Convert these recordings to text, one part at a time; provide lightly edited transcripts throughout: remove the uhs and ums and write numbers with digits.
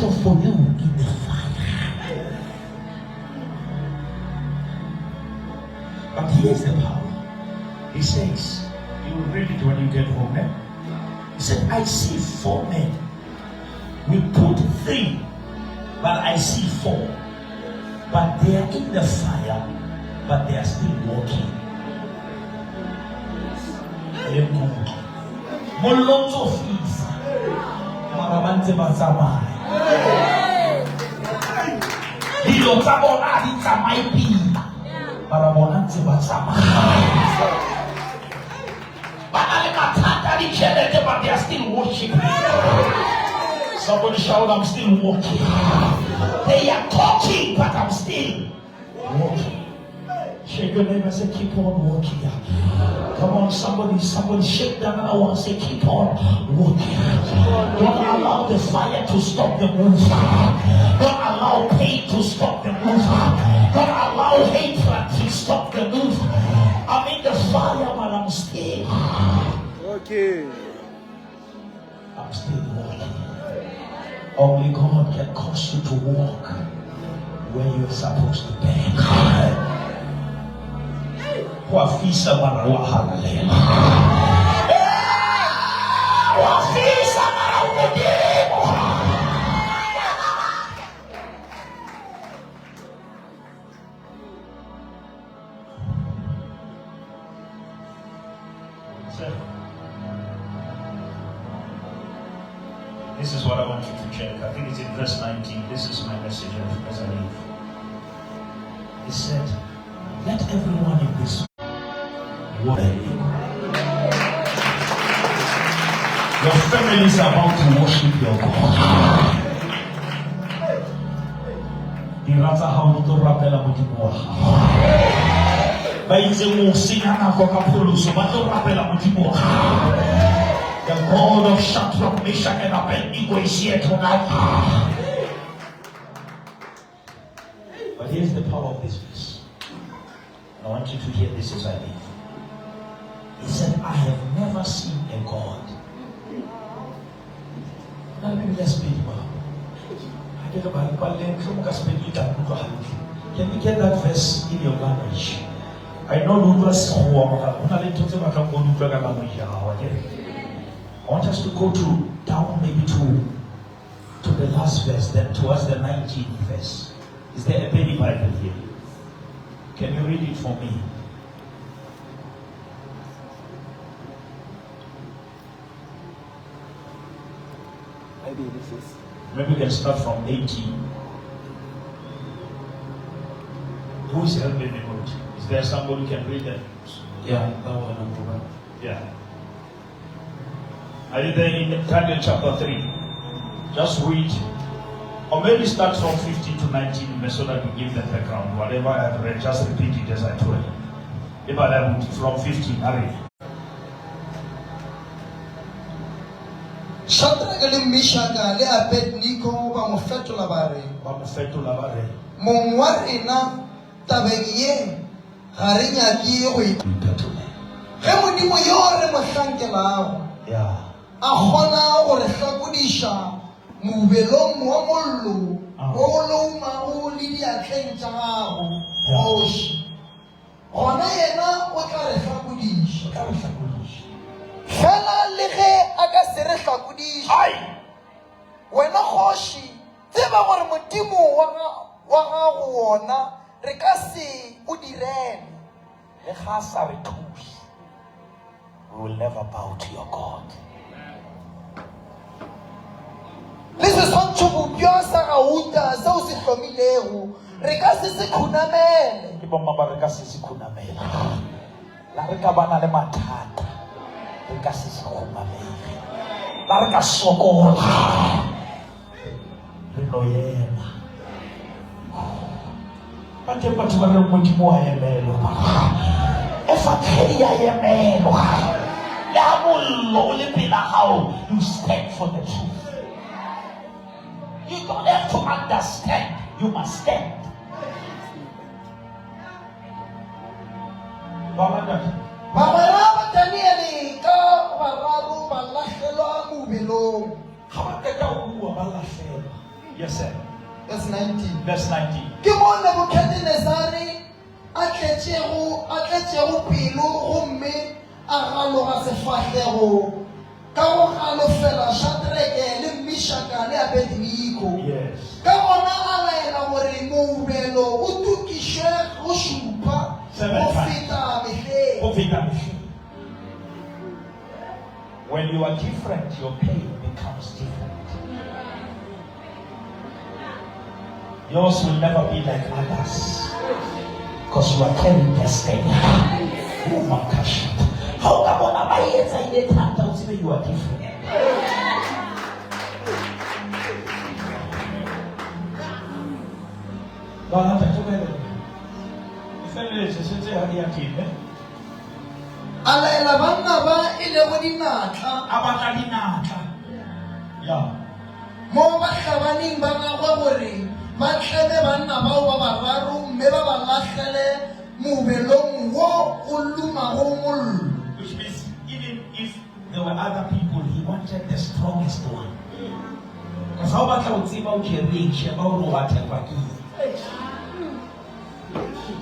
also for you in the fire. But here's the power. He says, you will read it when you get home. Eh? He said, I see 4 men. We put 3, but I see 4. But they are in the fire, but they are still walking. Molonzo fisa. Maramanze bazamai. Dilo tabona di zamai pila. Maramonanze bazamai. But they are still worshiping. Somebody shout, I'm still walking. They are talking, but I'm still walking. Shake your neighbor and say, keep on walking. Come on, somebody shake that other one and say, keep on walking. Don't allow the fire to stop the move. Don't allow pain to stop the move. Don't allow hatred to stop the move. I'm in the fire, but I'm still. Okay. I'm still walking. Only God can cause you to walk where you're supposed to be. Wafisa marawa halalela. Wafisa marawa demo. This is what I want you to check. I think it's in verse 19. This is my message as I leave. It said, let everyone in this world, your family is about to worship your God. The God of Shadrach, Meshach, and Abednego is here tonight. But here's the power of this verse. I want you to hear this as I leave. He said, I have never seen a God. Now let me just speak about. Can you get that verse in your language? I know the verse. I want us to go down maybe to the last verse, then towards the 19th verse. Is there a baby Bible here? Can you read it for me? Maybe we can start from 18. Who is helping me out? Is there somebody who can read that? Yeah, that one. Yeah. Are you there in Daniel chapter 3? Just read. Or maybe start from 15 to 19 so that we give the background. Whatever I've read, just repeat it as I told you. From 15, hurry. Shadrach le Meshach le Abednego ba mo fetola bare. Mong wa rena tabeng ye ga re nyaki go ipetola. Ge modimo yo re mo tlankelao. Yeah. A gona go re hlakodiša mobelong wa mollo o loumago le diatleng tša gago kgoši. Gona yena o tla re hlakodiša. Fela le ge a ka se re hlakodiša, wena kgoši tseba gore modimo wa gago wona re ka se o direle le ga sa re thuse. We will never bow to your God. Le se swantšho bopša sa gauta seo se hlomilego re ka se se khunamele. Ke bomma ba re ka se se khunamele. La re ka bana le mathata re ka se se khumamele. La re ka sokola re no yena. Batho ba re modimo wa emelwa. E fathedi ya emelwa. Ya mollo o le pela gago, you stand for the truth. You don't have to understand, you must stand. Babaraba Danieli ka bararu ba lahlelwa mobelong. Ga ba ka bua ba lahlelwa. Yes, sir. Verse 19. Verse 19. Ke mo Nebukadnezare a tletšego pelo gomme a galoga sefahlego ka go galofela Shadrake le Meshaka le Abednego. Yes. Ka gona a laela gore moubelo o tukišwe go šupa go feta mehleng. When you are different, your pain becomes different. Yours will never be like others. Because you are carrying destiny. Oh my gosh. How come on my head I did that? You are different. God, I'm together. If any is a city, alaela banna ba ile go dinatla abaka dinatla. Yeah. mo ba hlabaneng ba gagwe gore ba tlheme banna bao ba bararo mme ba ba latlhele mobelong wo o lumago mollo. Which means even if there were other people, he wanted the strongest one. Because how about how it's about your reach, about whatever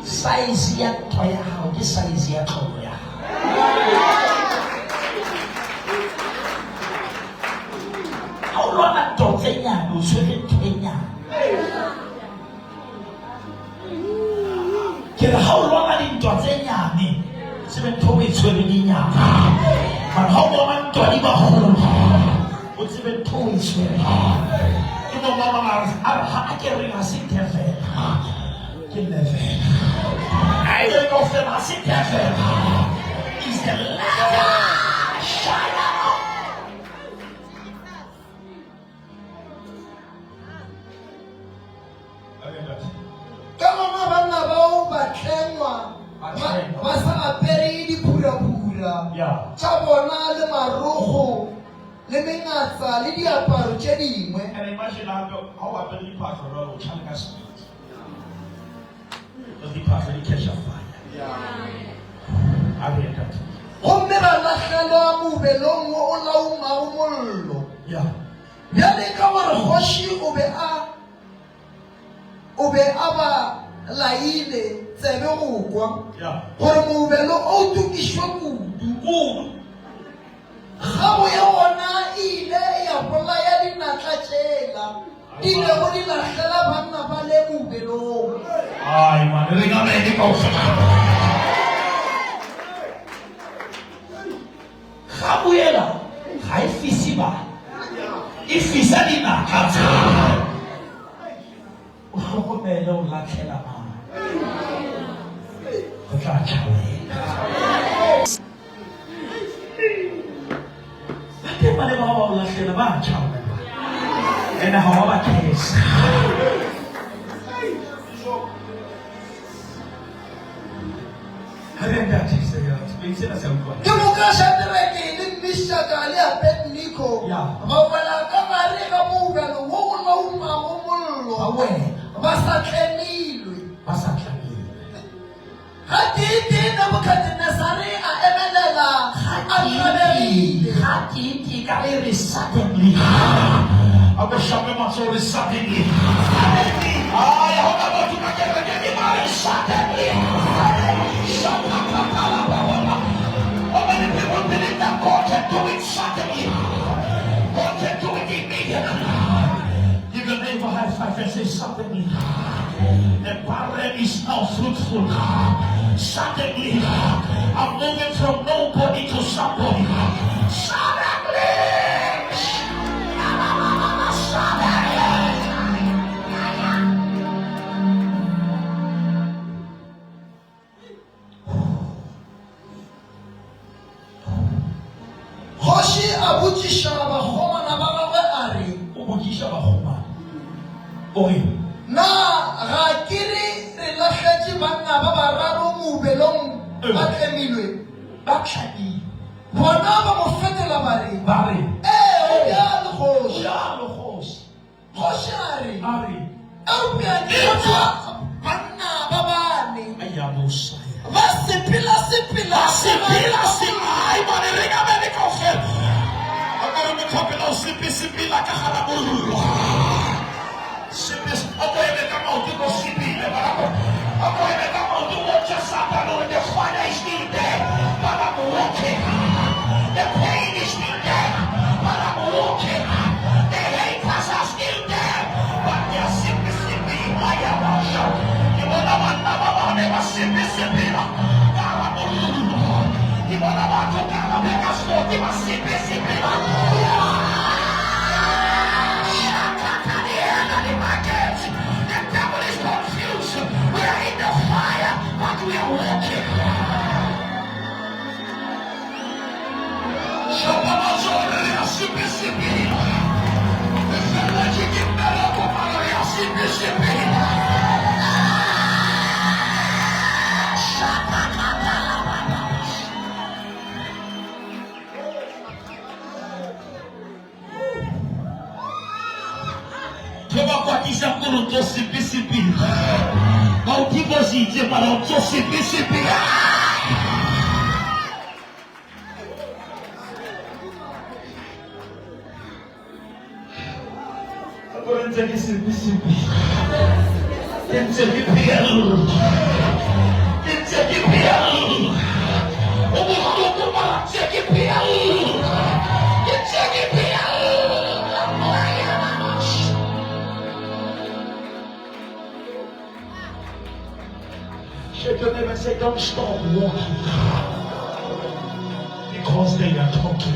size ya toya how this size ya toya. How long a totenya do swing Kenya? How long a in totenya me? 7 weeks with me now. But how long to live a home? What's even 2 weeks with me? You know, Mama, I can't ring a sick cafe. I don't know if I sit there. It's the last shine out. Kama banna bao ba tlengwa ba sa apere dipura-pura tša bona le marogo le mengatsa le diaparo tše dingwe. And imagine how I believe Pastor Rollo Chalaka speaks. Does the pastor catch a fire? I read that. Gomme ba latlhelwa mobelong wo o laumago mollo. Bjale ka gore kgoši o be a ba laile tsebe go kwa gore mobelo o tukišwe kudu. Kgabo ya gona ile ya bolaya dinatla tšela di bego di latlhela banna ba le mobelong. Ay, man, re ga me di kausa. Kgabuela ga e fisi ba. E fisa dinatla tsa. O hlokomele o latlhela mama. Go tla tšhalela. Ke bale ba ba latlhela ba tšhalela. Ena ha ba kesa. Ke mo ka Shadrake le Meshaka le Abednego ba wela ka gare ga mobelo wo o laumago mollo ba sa tlhemilwe. Ga tite Nebukadnezare a emelela a tlhaberile. Ga tite ka re suddenly. I was shopping my soul is suddenly. I hope about to get my suddenly. How many people believe that God can do it suddenly? God can do it immediately. Give your neighbor high five and say suddenly. The barren is now fruitful. Suddenly, I'm moving from nobody to somebody. Suddenly. Kgoši a botšiša bakgomana ba gagwe a re, O botšiša bakgomana. O re, na ga ke re latlhetše banna ba bararo mobelong ba tlemilwe ba tlhabile. bona ba mo fetela ba re, Ba re, o bjale kgoši. jalo kgoši. Kgoši a re, A re, eupša ke bona banna ba bane aya Mosaya. ba sepela-sepela Ai, mane re ga me kaofela. A ka re motho pela o sepela ka gala mollo. Coba kuat isang kurun to sipi-sipi. Mau tiba si je pada to sipi-sipi. Aku jadi sipi-sipi. Dan jadi pialu. Dan jadi pialu. Umur malah jadi pialu. Dan jadi pialu. Shake your neighbor and say, don't stop walking. Because they are talking.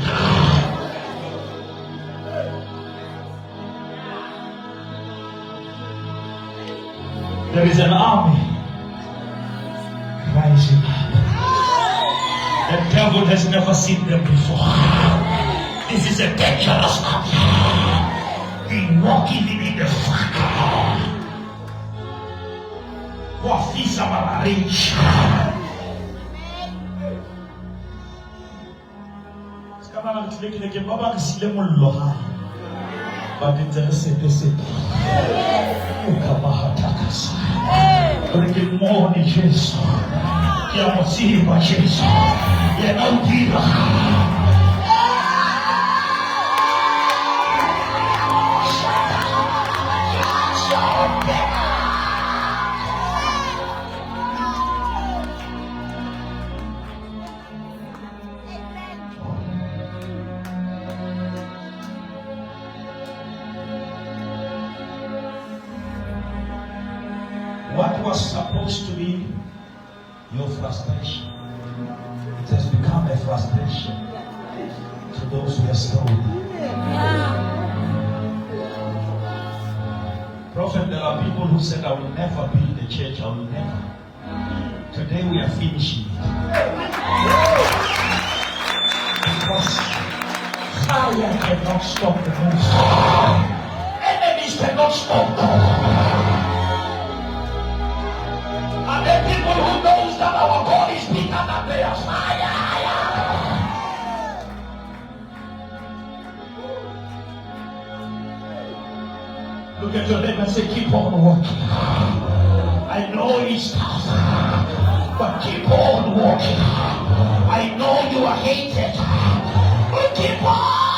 There is an army rising up. The devil has never seen them before. This is a dangerous army. They walk even in the fire. Wafisa mamarich. Sekarang kita baba kesile mulloha. Badin jana sete. Ukabahatakasa. Porque morre Jesus. Que a motiva Jesus. E não tira. What was supposed to be your frustration, it has become a frustration to those who are stoned. Prophet, there are people who said, I will never build the church, I will never. Today we are finishing it. Because fire cannot stop the move. Enemies cannot stop God. And the people who knows that our God is bigger than their fire. Look at your neighbor and say, keep on walking. I know it's tough, but keep on walking. I know you are hated, but keep on walking.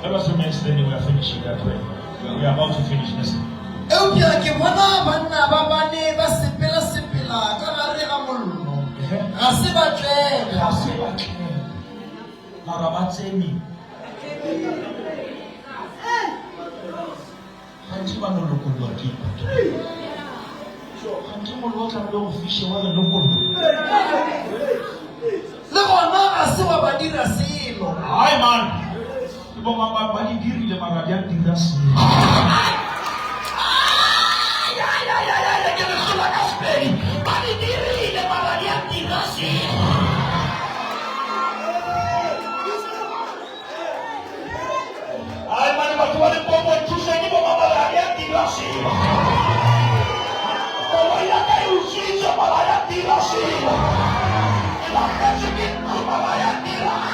Let us remain standing. We are finishing that way. We are about to finish this. Hi, man. Bali diri le maradian tingras. Bali diri le maradian tingras. Ay mani batu wale pomo tusa ni pomo maradian tingras. Pomo ya kai usizo maradian tingras. Ila kajikin maradian tingras.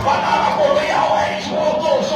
Banana Korea, why is all those?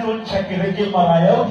don't check it again, Mariah.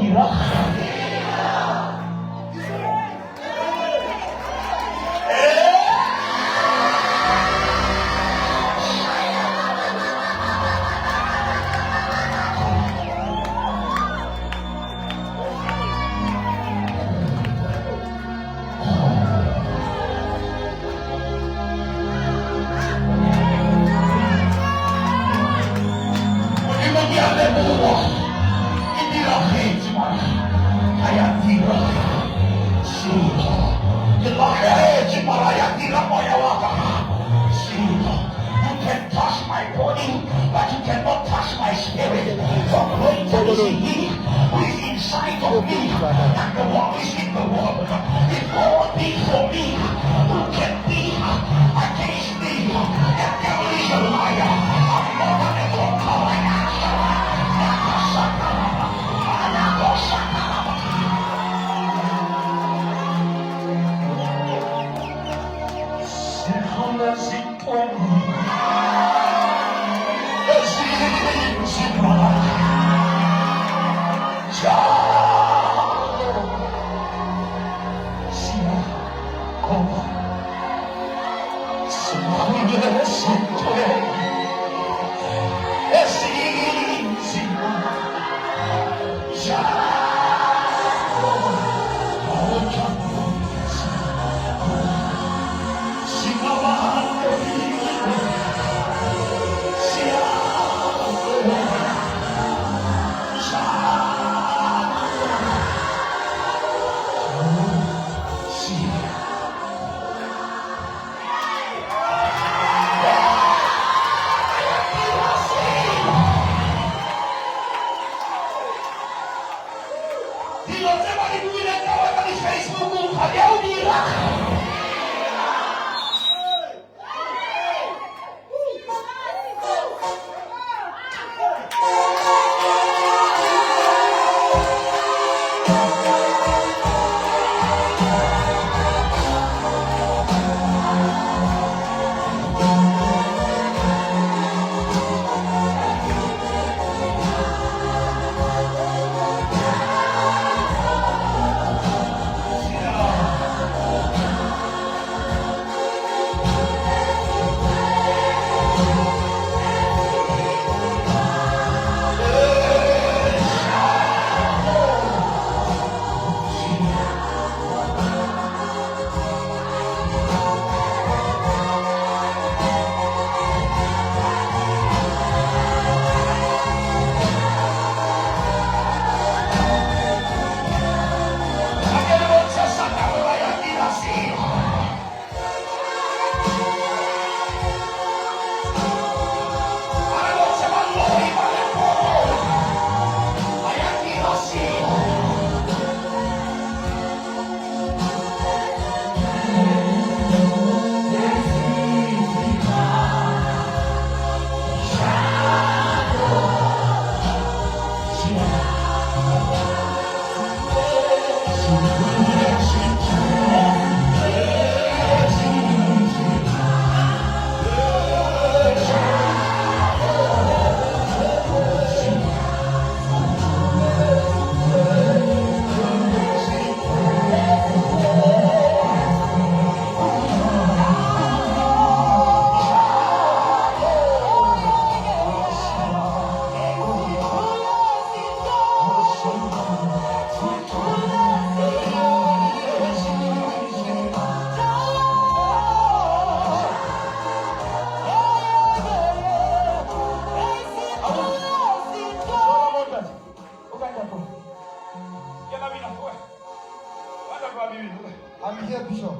I'm here, Bishop.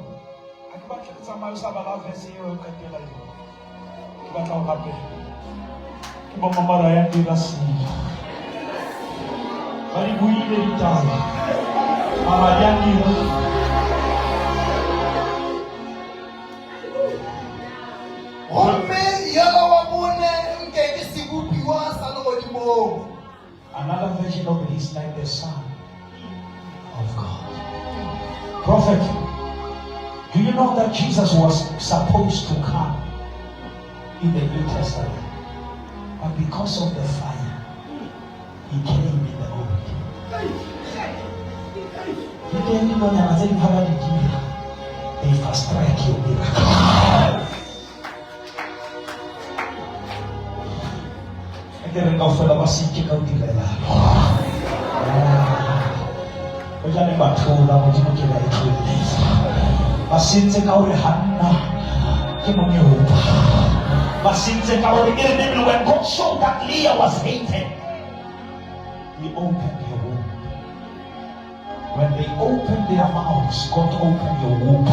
Another version of it is like the Son of God. Prophet, do you know that Jesus was supposed to come in the New Testament? But because of the fire, he came They fast track your miracle. Kaya kau fela masih kau tidak lah. Kau jangan batu lah macam kita itu. Masih kau rehanna, kau menyuruh. Masih kau rehanan when God saw that Leah was hated, He opened your womb. When they opened their mouths, God opened your womb.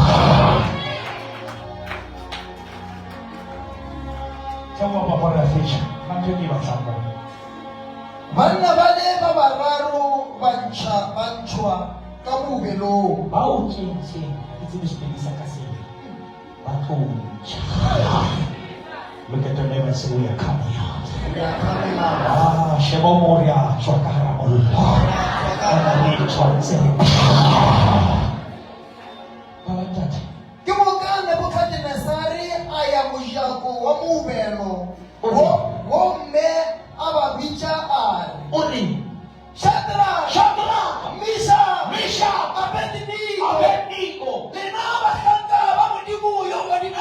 Tell me about that. Banna bale babararo banchwa kamubelo Bauchinchi itibishbelisa kasini. Batucha. Look at the name and say we are coming out. Shebo Moria Chwakara Olpa. And I need Chwatse. Kimogana Nebukadnezari ayamujako wamubelo. Wome ababicha ari. Only Shadrach, Meshach, Abednego. Lenaba hanga bamudimu yobadimu.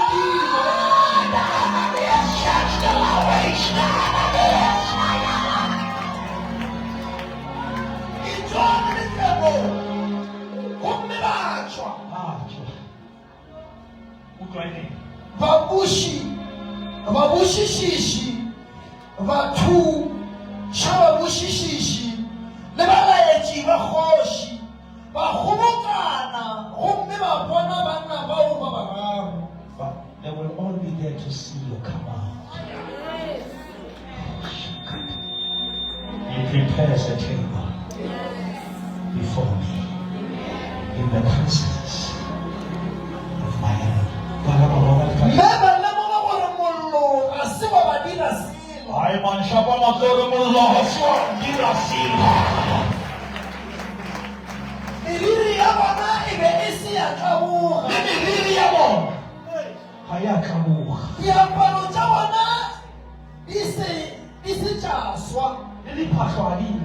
Babushi shishi, Vatu, Shababushi shishi, Lebalaji, Vahoshi, Bahumokana, Humba, Bonabana, Baubaba. But they will all be there to see you come out. He prepares a table before me in the presence of my enemy. I man shabana dorumullah aswa dirasila. Iliri yabana ibe isi akamu. Iliri yabon. Hayakamu. Yabano jawana isi chaswa. Ili paswali.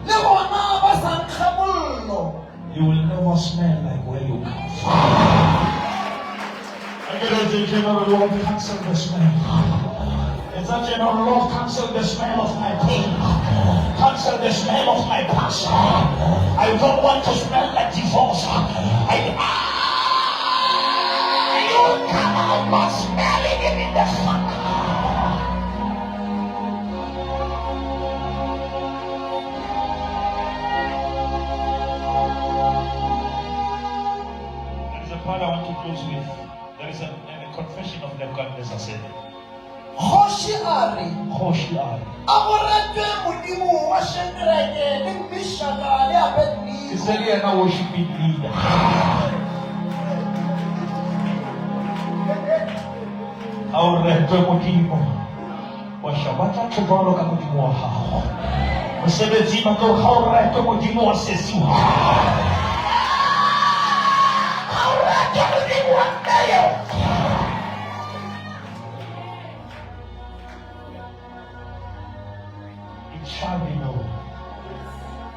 Lewana basankamulo. You will never smell like where you come from. I get a general Lord cancel the smell. It's a general Lord cancel the smell of my pain. Cancel the smell of my past. I don't want to smell like divorce. You come out by smelling it in the sun. There is a part I want to close with. There is a confession of Nebuchadnezzar said. Hoshi ari. Amoratwe mudimu washengrege ni mishaka ya Abednego. He said he is not worshiping leader. Amoratwe mudimu washabata chubalo kama mudimu wa hao. Msebezi mato amoratwe mudimu wa sesiwa. Amoratwe mudimu wa nayo. Shall we know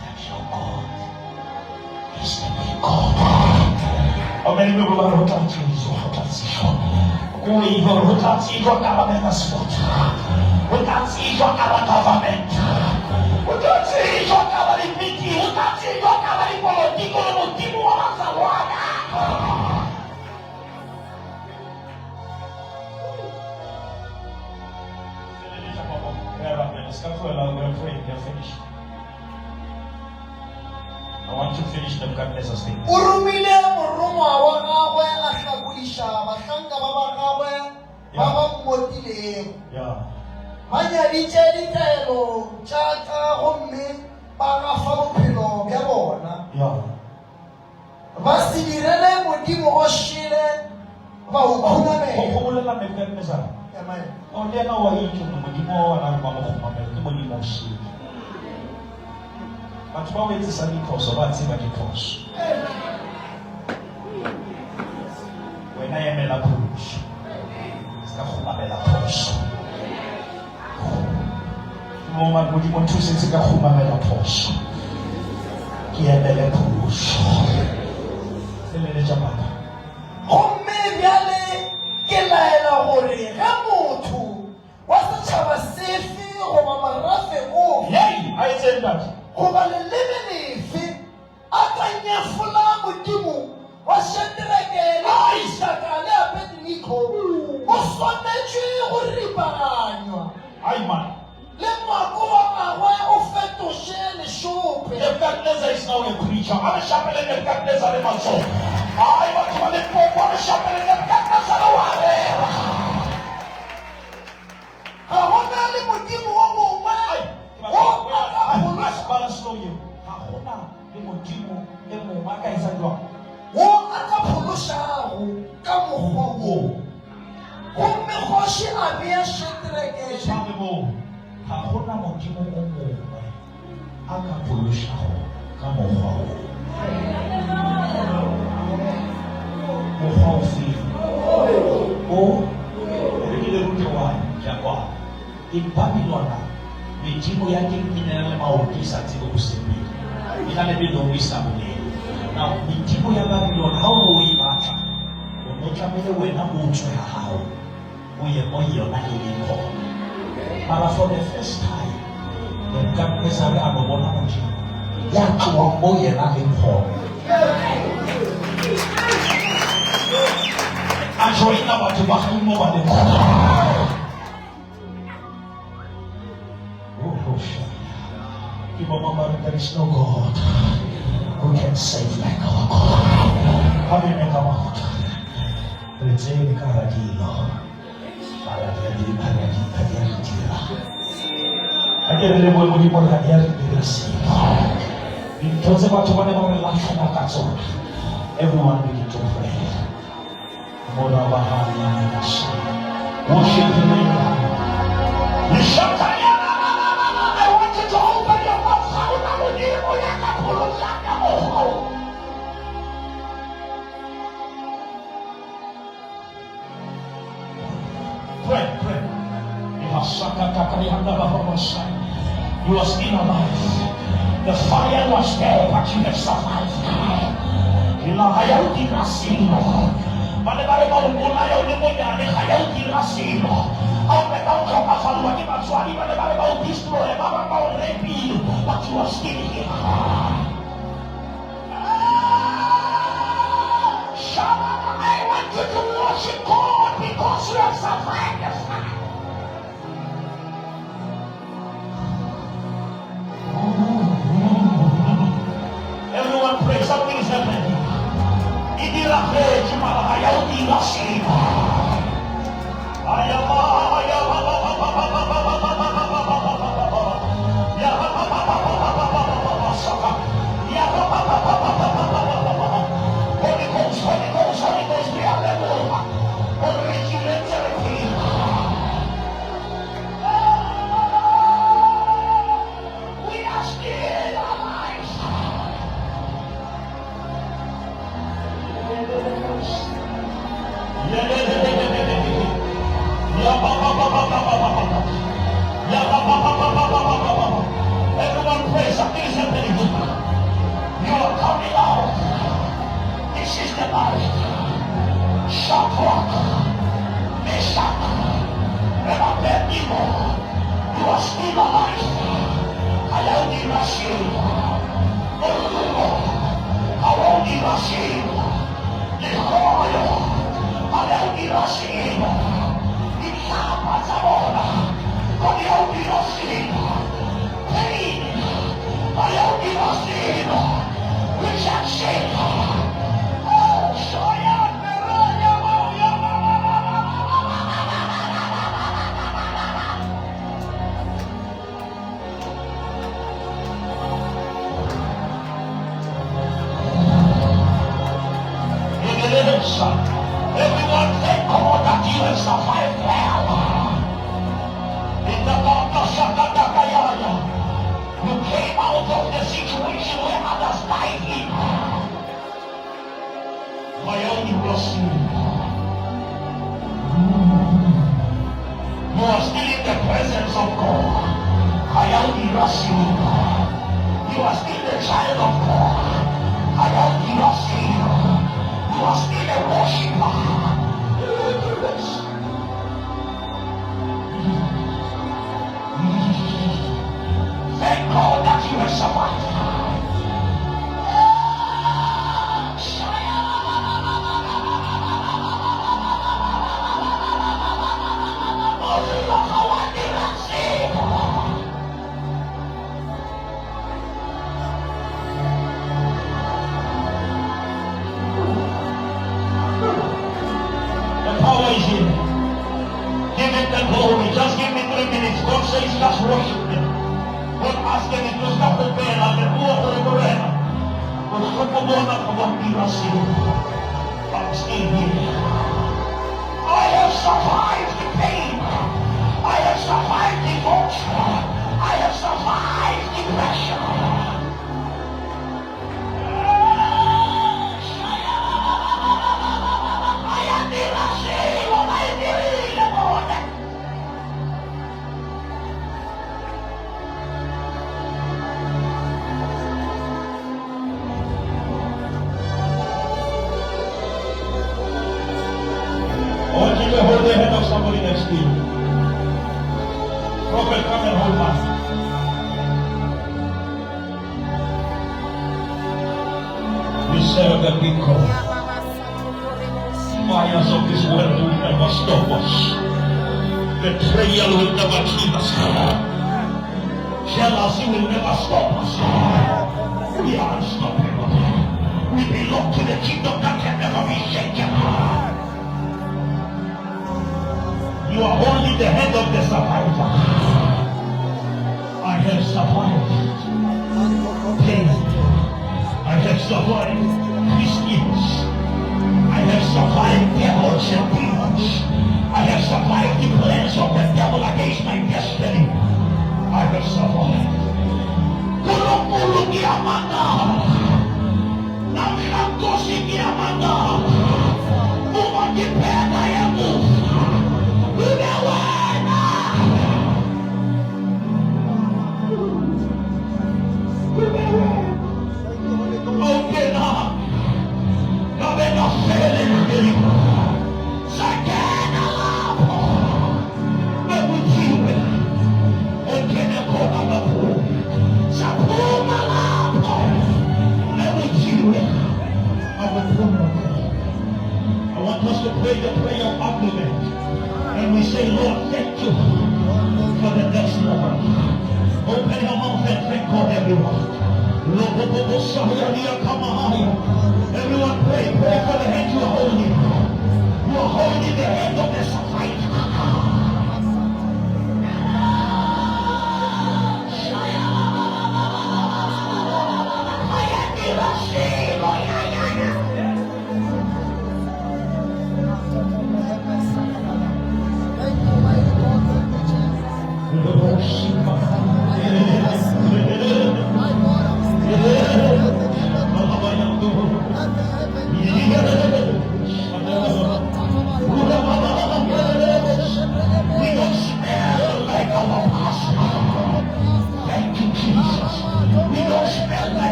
that your God is the big God? How many people are rotating? We are rotating from government spot. Rotating from our government. Rotating from government meeting. Rotating from government political I want to finish the Nebuchadnezzar statement. Urumile murumwa wakawe akakulisha bakanga babakawe baba motile. Yeah. Manya litelo chaka homme bakafa bophelo bya bona. Yeah. Basidirele modimo oshile ba ukhulame. Go bolela Nebuchadnezzar. Amen. Only na wa yithu modimo wa na ba mo khumamela ke modimo oshile. But what is the diphoso? What's the diphoso? When I am in a push, it's a humabella push. Moment would you want to say it's a humabella push? Ki emele puso. Selele jamaka. Gomme bjale ke laela gore ge motho wa setšhaba sefe goba marafe ofe Hey, I said that. goba leleme lefe a ka nyefola modimo wa Shadrake, Isaka le Abednego o swanetše go ripaganywa Ayman. le ngwako wa gagwe o fetoše lešope. Nebuchadnezzar is now a preacher. I'm a shepherd in Nebuchadnezzar in my soul. I want to live for a shepherd in Nebuchadnezzar. Ga go na le modimo o mongwe o a ka phološa phološago ka mokgwa woo. Gomme kgoši a bea Shadrake in Babylon, medimo ya teng e na le maoto e sa tsebe go sepela. E na le melomo e sa bolele. Now, medimo ya Babylon, ha o e batla, o no tlamehile wena o tswe ga gago o ye mo yona e leng gona. Mara for the first time, Nebuchadnezzar a no bona modimo ya tloa mo yena leng gona. A joina batho ba gae mo ba leng gona. There is no God who can save like our God. Kami nakamot. Rezeni karadilo. Paradili kadiyatira. Kadiyatira mo mo mo kadiyatira sila. Because watu wane life na kaso. Everyone begin to pray. Mora bahari ya nasi. Worship the name. Nishataya. Pray. You are still alive. The fire was there, but you have survived. But you are still here. I want you to worship God because you have survived the fire. Everyone pray, something is happening. Holy Ghost, we are level. We are still alive. Everyone pray, something is happening. You are coming out. This is the life. Shadrach, Meshach, and Abednego. You are still alive. Hayoni Rashid. Hayoni Rashid. Yehoyo. Hayoni Rashid. Ikapa Zamora. Hayoni Rashid. Pain. Hayoni Rashid. Rejection. Oh, Shoya. Everyone thank God that you have survived hell. In the God of Shakadakayaya, you came out of the situation where others died in. My only blessing. You are still in the presence of God. I only bless you. You are still a child of God. I have never seen you. You are still a worshiper. Thank God that you have survived. Give it the glory. Just give me 3 minutes. God says just worship him. Don't ask him to stop the pain. I'm still here. I have survived the pain. I have survived devotion. I have survived depression. Hold the hand of somebody next to you. Prophet, come and hold fast. We serve a big God. Fires of this world will never stop us. Betrayal will never kill us. Jealousy will never stop us. We are unstoppable. We belong to the kingdom that can never be shaken. You are holding the hand of the survivor. I have survived pain. I have survived Christians. I have survived devils and demons. I have survived the plans of the devil against my destiny. I have survived. Kulungulungi amanda. Namshantosingi amanda. Umakipenda yangu. Open up. Come in the feeling. Sakana labo. Mebujiwe. Okene kona mabu. Sapuma labo. Mebujiwe. I want us to pray the prayer of compliment. And we say, Lord, thank you for the next level. Open your mouth and thank God, everyone. Everyone pray for the hand you are holding. You are holding the hand of the survivor.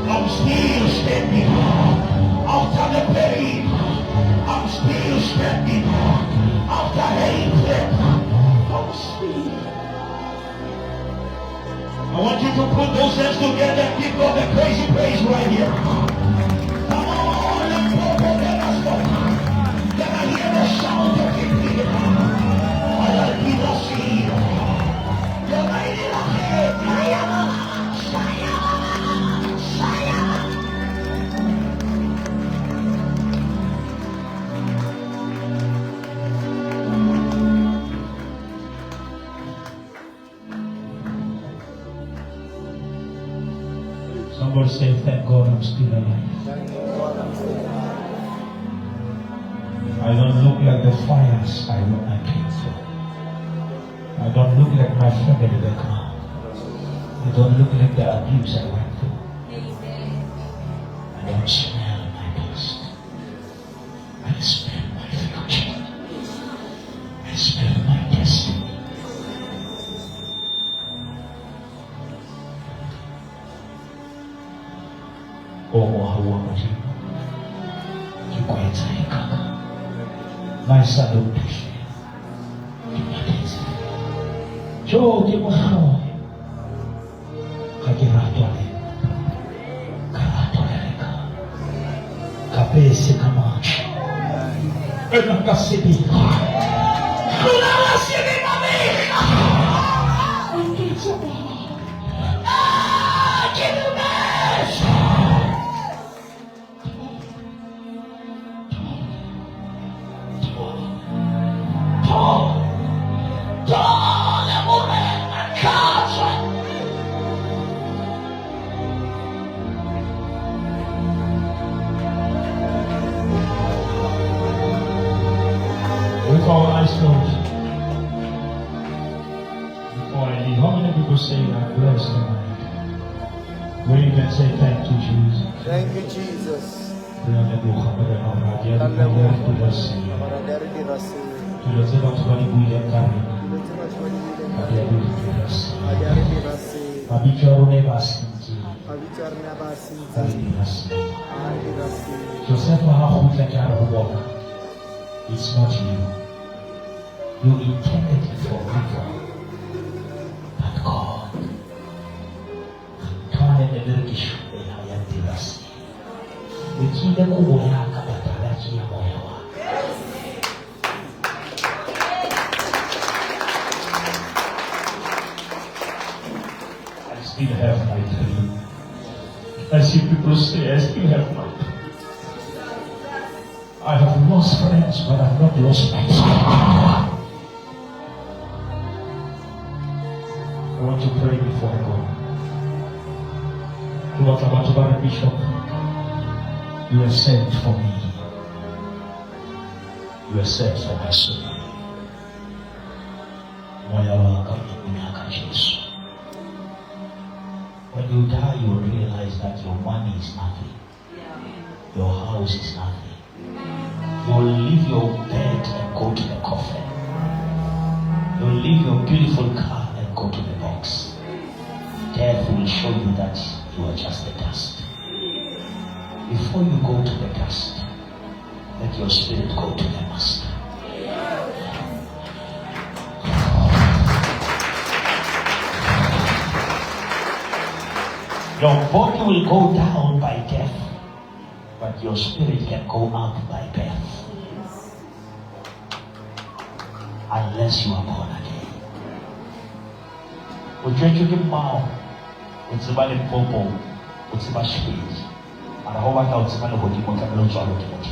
I'm still standing after the pain. I'm still standing after hatred. I'm still. I want you to put those hands together and give God the crazy praise right here. Come on, let's go for the last one. Can I hear the sound of victory? I need to see you. You're mighty like it. Somebody say, thank God I'm still alive. I don't look like the fires I came through. I don't look like my family background. I don't look like the abuse I went through. I don't smell my past. I smell my future. I smell my destiny. Oh, how are you? You quite say, Kaka. My son, don't push me. Joe, give me a Kagiratole. Karatoleka. Kapese kamacho. Ena kasibi. Kulala sibi mami. With our eyes closed. Before I leave, how many people say I'm blessed tonight? Where you can say thank you, Jesus. Thank you, Jesus. It's not you. You intended it for evil. But God turned the little issue in higher diversity. We keep the Kuboyaka Bataraki Moyawa. I still have my dream. I see people say, I still have my dream. I have lost friends, but I've not lost my father. I want to pray before I go. To what about the Bishop? You are sent for me. You are sent for my soul. When you die, you will realize that your money is nothing. Your house is nothing. You will leave your bed and go to the coffin. You will leave your beautiful car and go to the box. Death will show you that you are just the dust. Before you go to the dust, let your spirit go to the master. Your body will go down by death, but your spirit can go up by birth. Unless you are born again. Ujeju kimao, utsibale popo, utsiba shpezi. Anahoba ka utsibale hodimo kamelo zwalo kimoti.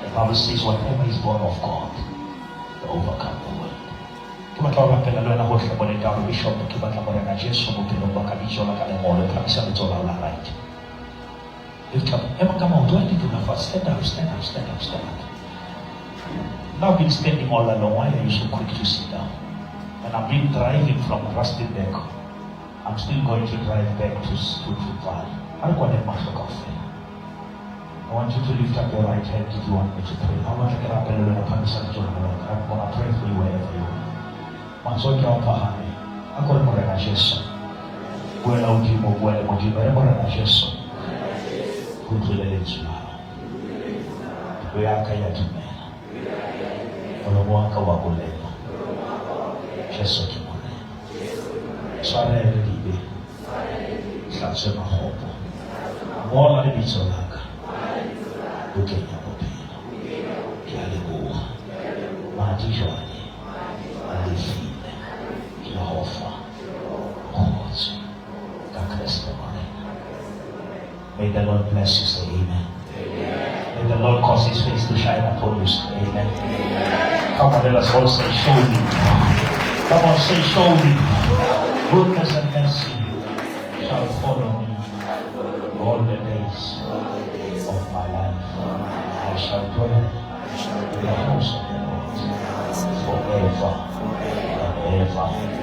The Bible says whatever is born of God, to overcome the world. Tumatawa pela lwana hohle bone down bishop kibata bone na Jesu mupelo bakabijo la kale mole kabisa mtola la right. Lift up. Emma kama utwende tunafaa stand up. Now I've been standing all along. Why are you so quick to sit down? And I've been driving from Rustenburg. I'm still going to drive back to Valley. I want to make a coffee. I want you to lift up your right hand if you want me to pray. I want to get up and learn upon the Lord. I'm going to pray for you wherever you are. Mansoki wa pahami. Ako rin mo rin na Jesu. Buwela udimo, buwela mo rin mo rin na Jesu. Kutulele tsumara. Kuyaka ya tumela. Olomwaka wa kulela. Jesu kimone. Sarele libe. Satse mahopo. Mola ni bitsolaka. Bukenya mopila. Kialebuwa. Majijwane. Alifile. Kilahofa. Mwozo. Kakristo morena. May the Lord bless you, say amen. May the Lord cause his face to shine upon you, say amen. Come on, let us all say, show me. Come on, say, show me. Goodness and mercy shall follow me the house of the Lord forever and ever.